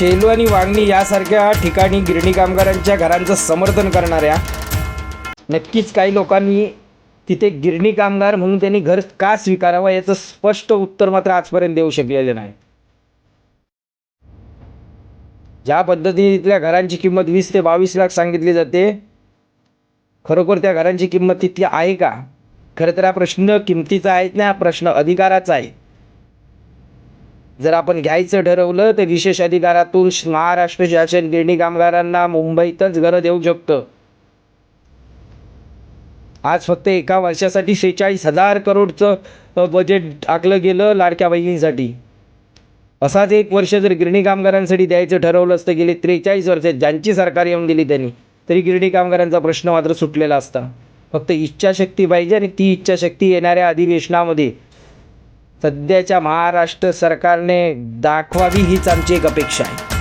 शेलू आणि वांगणी यासारख्या ठिकाणी गिरणी कामगारांच्या घरांचं समर्थन करणाऱ्या नक्कीच काही लोकांनी तिथे गिरणी कामगार म्हणून त्यांनी घर का स्वीकारावं याचं स्पष्ट उत्तर मात्र आजपर्यंत देऊ शकलेलं नाही. ज्या पद्धतीने तिथल्या घरांची किंमत 20 ते 22 लाख सांगितली जाते, खरोखर त्या घरांची किंमत तितकी आहे का? खरं तर हा प्रश्न किमतीचा आहे ना, हा प्रश्न अधिकाराचा आहे. जर आपण घ्यायचं ठरवलं तर विशेष अधिकारातून महाराष्ट्र शासन गिरणी कामगारांना मुंबईतच घरं देऊ शकतं. आज फक्त एका वर्षासाठी 46,000 करोडचं बजेट आखलं गेलं लाडक्या बहिणीसाठी. असाच एक वर्ष जर गिरणी कामगारांसाठी द्यायचं ठरवलं असतं गेली 43 वर्षात ज्यांची सरकार येऊन गेली त्यांनी, तरी गिरणी कामगारांचा प्रश्न मात्र सुटलेला असता. फक्त इच्छाशक्ती पाहिजे आणि ती इच्छाशक्ती येणाऱ्या अधिवेशनामध्ये सध्याच्या महाराष्ट्र सरकारने दाखवावी हीच आमची एक अपेक्षा आहे.